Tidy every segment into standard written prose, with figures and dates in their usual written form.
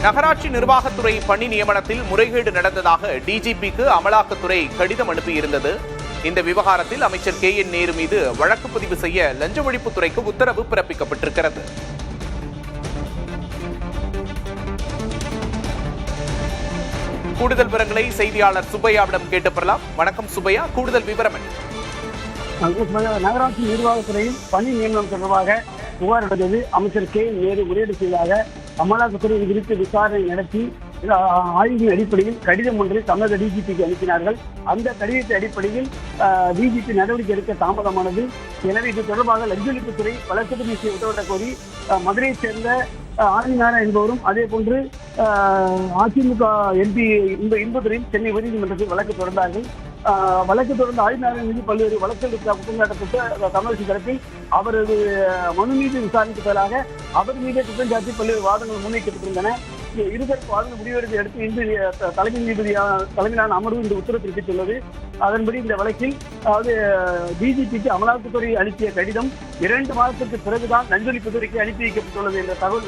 நகராட்சி நிர்வாகத்துறை பணி நியமனத்தில் முறைகேடு நடந்ததாக டிஜிபிக்கு அமலாக்கத்துறை கடிதம் அனுப்பியிருந்தது. இந்த விவகாரத்தில் அமைச்சர் KN நேரு மீது வழக்கு பதிவு செய்ய லஞ்ச ஒழிப்புத்துறைக்கு உத்தரவு பிறப்பிக்கப்பட்டிருக்கிறது. கூடுதல் விவரங்களை செய்தியாளர் சுப்பையாவிடம் கேட்டு பெறலாம். வணக்கம் சுப்பையா, கூடுதல் விவரம் என்ன? நகராட்சி நிர்வாகத்துறையில் பணி நியமனம் தொடர்பாக புகார் அளித்தது அமைச்சர் KN நேரு முறையீடு செய்ததாக அமலாக்கத்துறை இது குறித்து விசாரணை நடத்தி ஆய்வின் அடிப்படையில் கடிதம் ஒன்றை தமிழக டிஜிபிக்கு அனுப்பினார்கள். அந்த கடிதத்தை அடிப்படையில் டிஜிபி நடவடிக்கை எடுக்க தாமதமானது. எனவே இது தொடர்பாக லஞ்ச ஒழிப்புத்துறை வழக்கு பதிவு செய்ய உத்தரவிடக் கோரி மதுரையைச் சேர்ந்த ஆதிநாராயணன் என்பவரும் அதே போன்று அதிமுக MP இன்பதுரையும் சென்னை உயர்நீதிமன்றத்தில் வழக்கு தொடர்ந்தார்கள். வழக்கு தொடர்ந்த ஆதிநாராயணன் மீது பல்வேறு வழக்குகள் குற்றம் சாட்டப்பட்டு தமிழக தரப்பில் அவரது மனு மீது விசாரணைக்கு பதிலாக அவர் மீது குற்றம் சாட்டி பல்வேறு வாதங்கள் முன்வைக்கப்பட்டிருந்தன. இருதரப்பு வாதங்கள் முடிவெடுப்பதை அடுத்து இன்று தலைமை தலைமையிலான அமர்வு இந்த உத்தரவு பிறப்பித்துள்ளது. அதன்படி இந்த வழக்கில் அதாவது டிஜிபிக்கு அமலாக்கத்துறை அனுப்பிய கடிதம் 2 மாதத்திற்கு பிறகுதான் லஞ்ச ஒழிப்புத்துறைக்கு அனுப்பி வைக்கப்பட்டுள்ளது என்ற தகவல்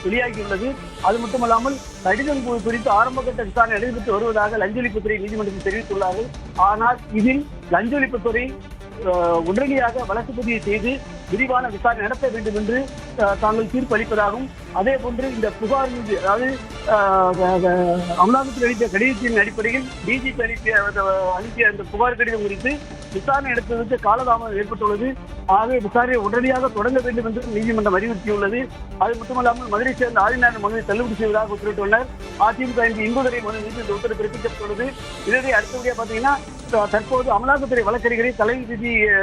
வெளியாகியுள்ளது. அது மட்டுமல்லாமல் கடிதம் குறித்து ஆரம்பகட்ட விசாரணை நடைபெற்று வருவதாக லஞ்ச ஒழிப்புத்துறை நீதிமன்றத்தில் தெரிவித்துள்ளார்கள். ஆனால் இதில் லஞ்ச ஒழிப்புத்துறை உடனடியாக வழக்கு பதிவு செய்து விரிவான விசாரணை நடத்த வேண்டும் என்று தாங்கள் தீர்ப்பு அளிப்பதாகவும் அதே போன்று இந்த புகார் மீது அதாவது அமலாக்கத்துறை அளித்த கடிதத்தின் அடிப்படையில் டிஜிபி அனுப்பிய அந்த புகார் கடிதம் குறித்து விசாரணை நடத்துவதற்கு காலதாமதம் ஏற்பட்டுள்ளது. ஆகவே விசாரணை உடனடியாக தொடங்க வேண்டும் என்று நீதிமன்றம் அறிவுறுத்தியுள்ளது. அது மட்டுமல்லாமல் மதுரை சேர்ந்த ஆதிநாராயணன் மனுவை தள்ளுபடி செய்வதாக உத்தரவிட்டுள்ளனர். அதிமுக MP இன்பதுரை மனு மீது இந்த உத்தரவு பிறப்பிக்கப்பட்டுள்ளது. இதனை அடுத்தபடியாக பார்த்தீங்கன்னா தற்போது அமலாக்கத்துறை வழக்கறிஞரை தலைமை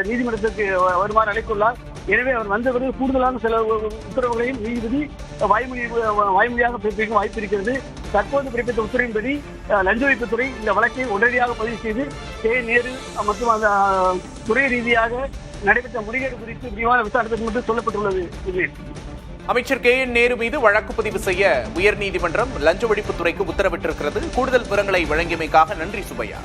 நீதிமன்றத்திற்கு வருமாறு அழைத்துள்ளார். எனவே அவர் வந்த பிறகு கூடுதலான சில உத்தரவுகளையும் நீதிபதி வாய்மொழியாக பிறப்பிக்கும் வாய்ப்பு இருக்கிறது. தற்போது பிறப்பித்த உத்தரவின்படி லஞ்ச ஒழிப்புத்துறை இந்த வழக்கை உடனடியாக பதிவு செய்து KN நேரு மற்றும் அந்த துறை ரீதியாக நடைபெற்ற முறைகேடு குறித்து விரிவான விசாரணைக்கு மட்டும் சொல்லப்பட்டுள்ளது. அமைச்சர் KN நேரு மீது வழக்கு பதிவு செய்ய உயர்நீதிமன்றம் லஞ்ச ஒழிப்புத்துறைக்கு உத்தரவிட்டிருக்கிறது. கூடுதல் விவரங்களை வழங்கியமைக்காக நன்றி சுப்பையா.